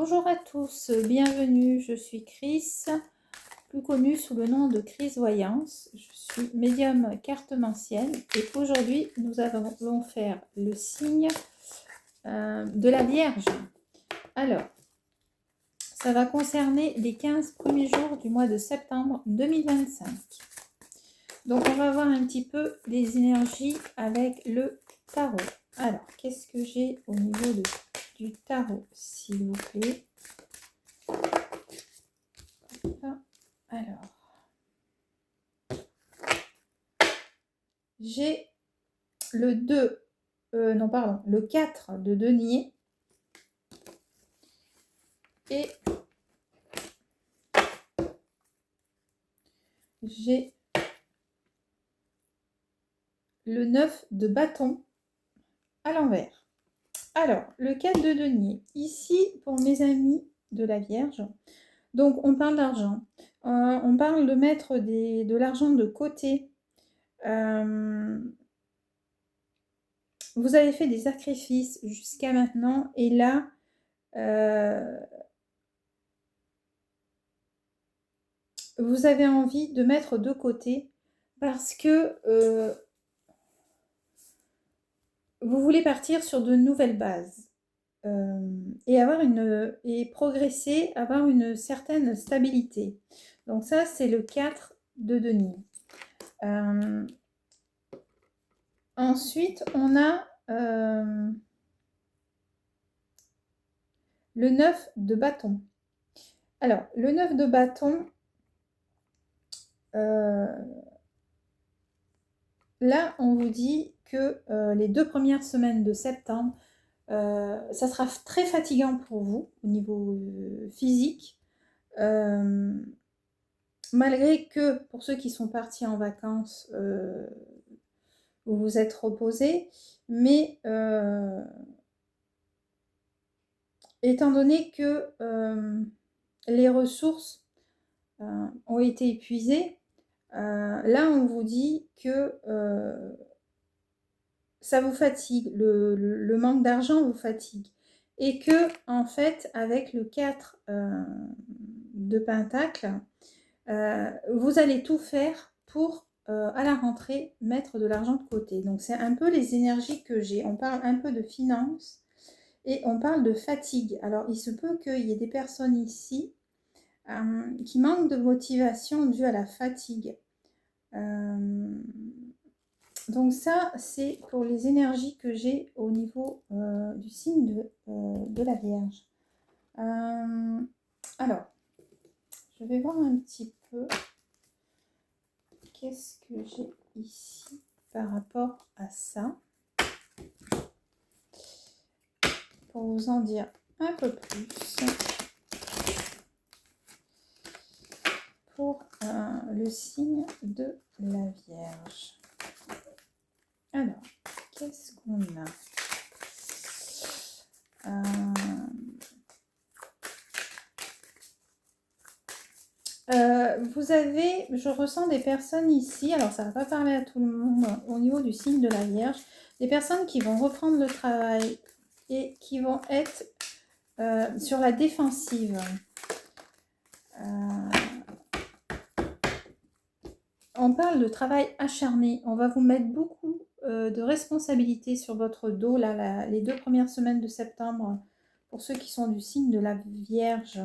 Bonjour à tous, bienvenue, je suis Chris, plus connue sous le nom de Chris Voyance. Je suis médium cartomancienne et aujourd'hui nous allons faire le signe de la Vierge. Alors, ça va concerner les 15 premiers jours du mois de septembre 2025. Donc on va voir un petit peu les énergies avec le tarot. Alors, qu'est-ce que j'ai au niveau du tarot, s'il vous plaît? Alors, j'ai le 2, le 4 de denier et j'ai le 9 de bâton à l'envers. Alors, le 4 de denier, ici pour mes amis de la Vierge, donc on parle d'argent, on parle de mettre de l'argent de côté. Vous avez fait des sacrifices jusqu'à maintenant et là, vous avez envie de mettre de côté parce que vous voulez partir sur de nouvelles bases et progresser, avoir une certaine stabilité. Donc ça, c'est le 4 de denier. Ensuite, on a le 9 de bâton. Alors, le 9 de bâton, là, on vous dit que les 2 premières semaines de septembre, ça sera très fatigant pour vous au niveau physique. Malgré que pour ceux qui sont partis en vacances, vous vous êtes reposés, mais étant donné que les ressources ont été épuisées, là on vous dit que ça vous fatigue, le manque d'argent vous fatigue. Et que, en fait, avec le 4 de Pentacle, vous allez tout faire pour, à la rentrée, mettre de l'argent de côté. Donc, c'est un peu les énergies que j'ai. On parle un peu de finances et on parle de fatigue. Alors, il se peut qu'il y ait des personnes ici qui manquent de motivation due à la fatigue. Donc ça, c'est pour les énergies que j'ai au niveau du signe de la Vierge. Alors, je vais voir un petit peu qu'est-ce que j'ai ici par rapport à ça. Pour vous en dire un peu plus. Pour le signe de la Vierge. Alors, qu'est-ce qu'on a? Vous avez, je ressens des personnes ici, alors ça ne va pas parler à tout le monde au niveau du signe de la Vierge, des personnes qui vont reprendre le travail et qui vont être sur la défensive. On parle de travail acharné, on va vous mettre beaucoup de responsabilités sur votre dos, là, les 2 premières semaines de septembre, pour ceux qui sont du signe de la Vierge.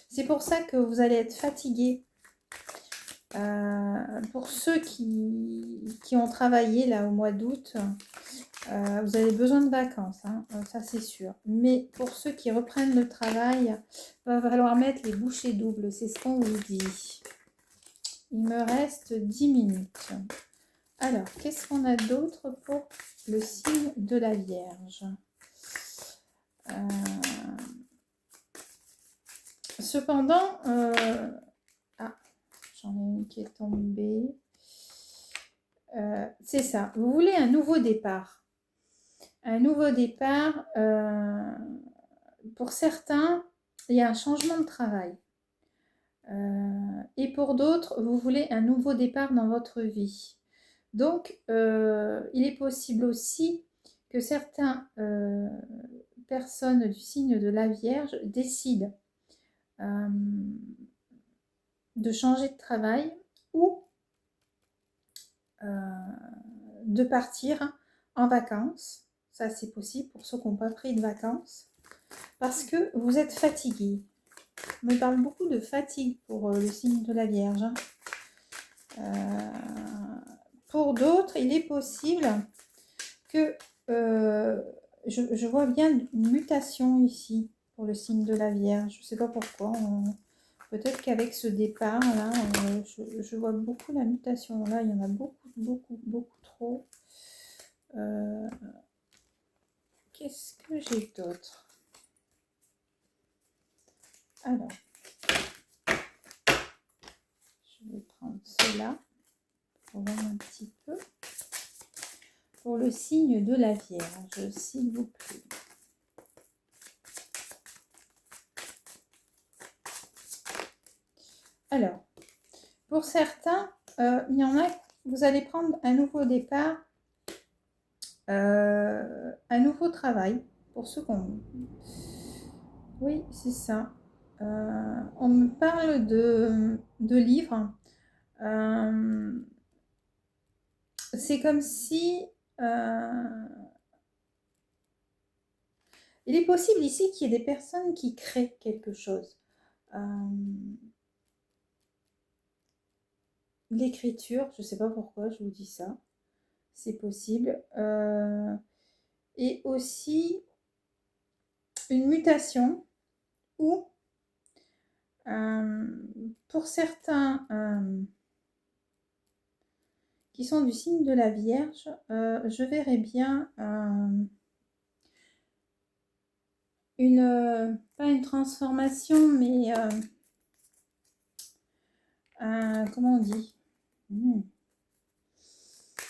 C'est pour ça que vous allez être fatigués. Pour ceux qui ont travaillé là au mois d'août, vous avez besoin de vacances, hein, ça c'est sûr. Mais pour ceux qui reprennent le travail, il va falloir mettre les bouchées doubles, c'est ce qu'on vous dit. Il me reste 10 minutes. Alors, qu'est-ce qu'on a d'autre pour le signe de la Vierge? Cependant, j'en ai une qui est tombée. C'est ça. Vous voulez un nouveau départ. Un nouveau départ. Pour certains, il y a un changement de travail. Et pour d'autres, vous voulez un nouveau départ dans votre vie. Donc, il est possible aussi que certaines personne du signe de la Vierge décide de changer de travail ou de partir en vacances. Ça, c'est possible pour ceux qui n'ont pas pris de vacances. Parce que vous êtes fatigué. On me parle beaucoup de fatigue pour le signe de la Vierge. Pour d'autres, il est possible que je vois bien une mutation ici pour le signe de la Vierge. Je ne sais pas pourquoi. Peut-être qu'avec ce départ là, je vois beaucoup la mutation. Là, il y en a beaucoup trop. Qu'est-ce que j'ai d'autre? Alors, je vais prendre cela pour voir un petit peu. Pour le signe de la Vierge, s'il vous plaît. Alors, pour certains, il y en a, vous allez prendre un nouveau départ, un nouveau travail. Pour ceux qu'on... Oui, c'est ça. On me parle de livres. C'est comme si... il est possible ici qu'il y ait des personnes qui créent quelque chose. L'écriture, je ne sais pas pourquoi je vous dis ça. C'est possible. Et aussi une mutation ou pour certains qui sont du signe de la Vierge, je verrais bien pas une transformation, mais comment on dit,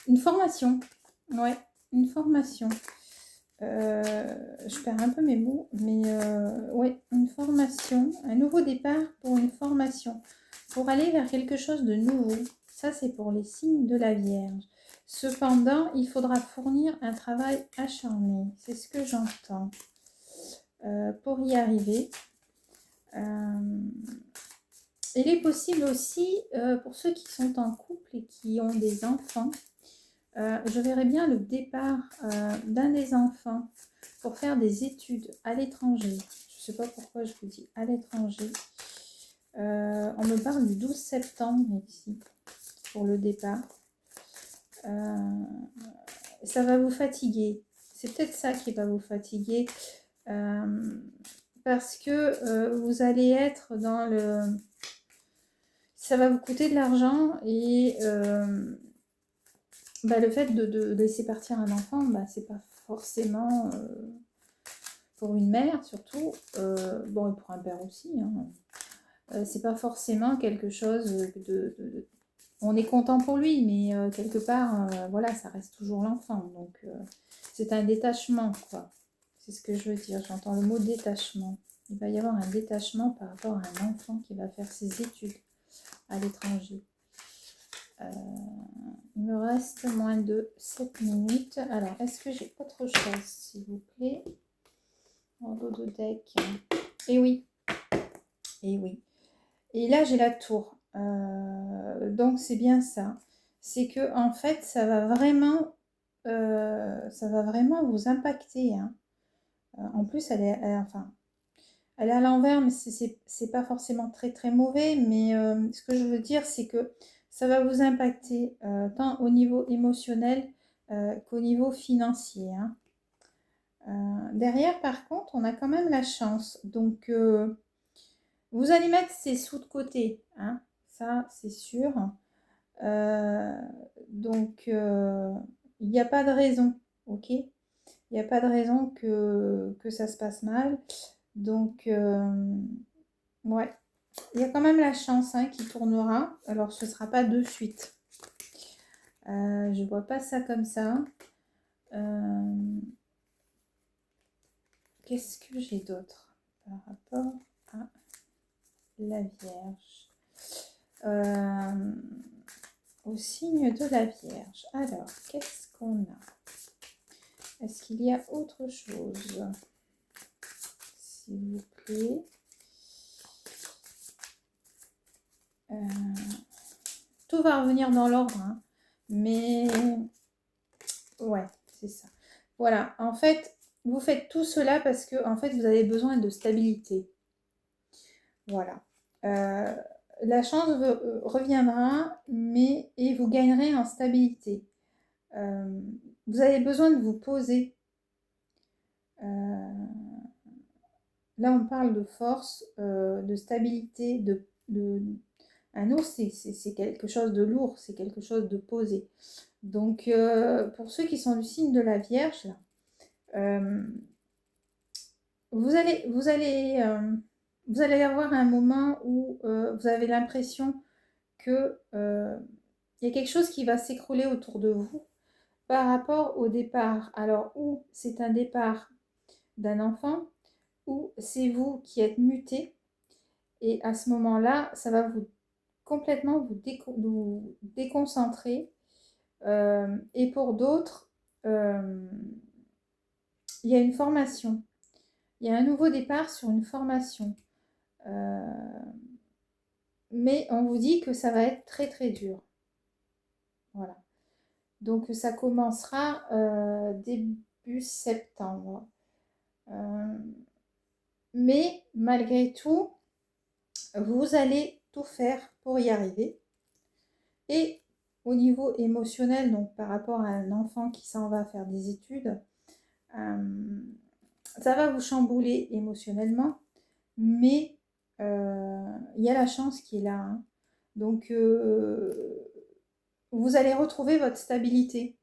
une formation. Ouais, une formation. Je perds un peu mes mots, mais ouais, une formation, un nouveau départ pour une formation, pour aller vers quelque chose de nouveau. Ça, c'est pour les signes de la Vierge. Cependant, il faudra fournir un travail acharné. C'est ce que j'entends. Pour y arriver. Il est possible aussi, pour ceux qui sont en couple et qui ont des enfants, je verrais bien le départ d'un des enfants pour faire des études à l'étranger. Je ne sais pas pourquoi je vous dis à l'étranger. On me parle du 12 septembre ici, pour le départ. Ça va vous fatiguer. C'est peut-être ça qui va vous fatiguer. Parce que vous allez être dans le... Ça va vous coûter de l'argent et le fait de laisser partir un enfant, c'est pas forcément... pour une mère surtout, bon et pour un père aussi, hein, c'est pas forcément quelque chose on est content pour lui, mais quelque part, voilà, ça reste toujours l'enfant. Donc, c'est un détachement, quoi. C'est ce que je veux dire. J'entends le mot détachement. Il va y avoir un détachement par rapport à un enfant qui va faire ses études à l'étranger. Il me reste moins de 7 minutes. Alors, est-ce que j'ai autre chose, s'il vous plaît? En dos de deck. Et oui. Et oui. Et là, j'ai la tour. Donc, c'est bien ça. C'est que, en fait, ça va vraiment vous impacter. Hein. En plus, elle est à l'envers, mais c'est pas forcément très très mauvais. Mais ce que je veux dire, c'est que ça va vous impacter tant au niveau émotionnel qu'au niveau financier. Hein. Derrière, par contre, on a quand même la chance. Donc, vous allez mettre ces sous de côté. Hein. Ça, c'est sûr. Donc, il n'y a pas de raison. Ok? Il n'y a pas de raison que ça se passe mal. Donc, ouais. Il y a quand même la chance qui tournera. Alors, ce ne sera pas de suite. Je ne vois pas ça comme ça. Qu'est-ce que j'ai d'autre par rapport à la Vierge au signe de la Vierge. Alors, qu'est-ce qu'on a? Est-ce qu'il y a autre chose? s'il vous plaît. Tout va revenir dans l'ordre, hein, mais ouais, c'est ça. Voilà, en fait, vous faites tout cela parce que en fait, vous avez besoin de stabilité. Voilà. La chance reviendra, mais et vous gagnerez en stabilité. Vous avez besoin de vous poser. Là, on parle de force, de stabilité, un ours, c'est quelque chose de lourd, c'est quelque chose de posé. Donc, pour ceux qui sont du signe de la Vierge, là, vous allez avoir un moment où vous avez l'impression que il y a quelque chose qui va s'écrouler autour de vous par rapport au départ. Alors, ou c'est un départ d'un enfant, ou c'est vous qui êtes muté, et à ce moment-là, ça va complètement vous déconcentrer. Et pour d'autres, il y a une formation. Il y a un nouveau départ sur une formation. Mais on vous dit que ça va être très très dur. Voilà. Donc ça commencera début septembre. Mais malgré tout, vous allez tout faire pour y arriver. Et au niveau émotionnel, donc par rapport à un enfant qui s'en va faire des études, ça va vous chambouler émotionnellement, mais il y a la chance qui est là, hein. Donc vous allez retrouver votre stabilité.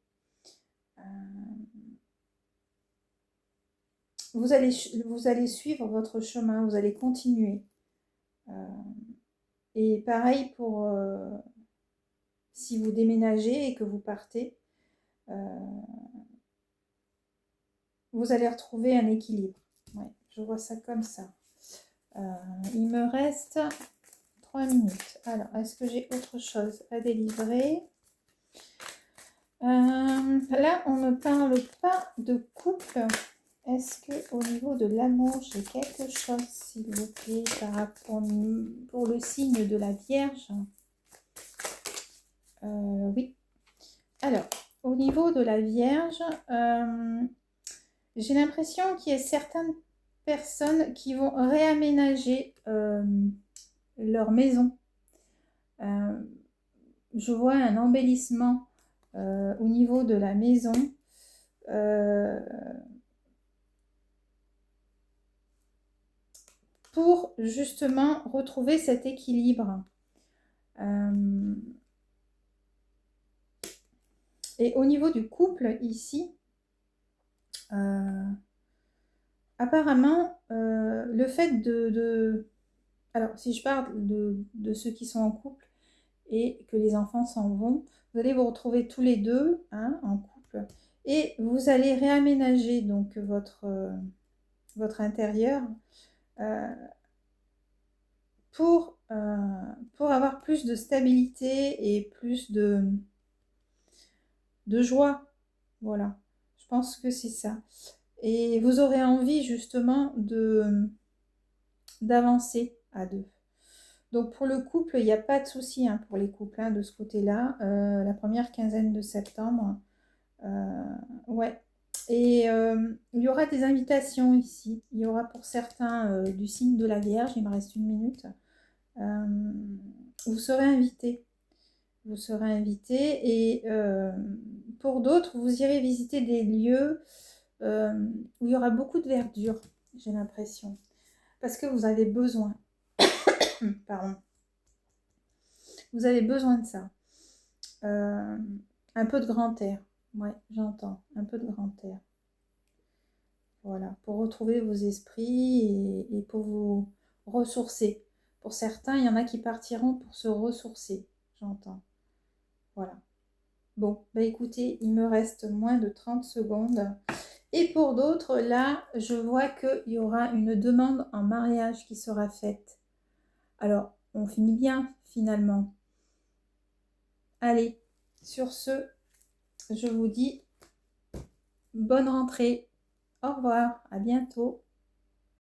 Vous allez suivre votre chemin, vous allez continuer. Et pareil pour si vous déménagez et que vous partez, vous allez retrouver un équilibre. Ouais, je vois ça comme ça. Il me reste 3 minutes. Alors, est-ce que j'ai autre chose à délivrer? Là, on ne parle pas de couple. Est-ce que au niveau de l'amour, j'ai quelque chose, s'il vous plaît, par rapport pour le signe de la Vierge? Oui. Alors, au niveau de la Vierge, j'ai l'impression qu'il y a certaines personnes qui vont réaménager leur maison. Je vois un embellissement au niveau de la maison. Pour justement retrouver cet équilibre. Et au niveau du couple, ici, apparemment, le fait alors, si je parle de ceux qui sont en couple et que les enfants s'en vont, vous allez vous retrouver tous les deux, hein, en couple, et vous allez réaménager donc votre intérieur pour avoir plus de stabilité et plus de joie. Voilà, je pense que c'est ça. Et vous aurez envie justement d'avancer à deux. Donc pour le couple, il n'y a pas de souci, hein, pour les couples, hein, de ce côté-là. La première quinzaine de septembre. Ouais. Et il y aura des invitations ici. Il y aura pour certains du signe de la Vierge, il me reste 1 minute. Vous serez invités. Vous serez invités et pour d'autres, vous irez visiter des lieux où il y aura beaucoup de verdure, j'ai l'impression. Parce que vous avez besoin. Pardon. Vous avez besoin de ça. Un peu de grand air. Ouais, j'entends. Un peu de grand air. Voilà, pour retrouver vos esprits et pour vous ressourcer. Pour certains, il y en a qui partiront pour se ressourcer. J'entends. Voilà. Bon, bah écoutez, il me reste moins de 30 secondes. Et pour d'autres, là, je vois qu'il y aura une demande en mariage qui sera faite. Alors, on finit bien, finalement. Allez, sur ce, je vous dis bonne rentrée. Au revoir, à bientôt.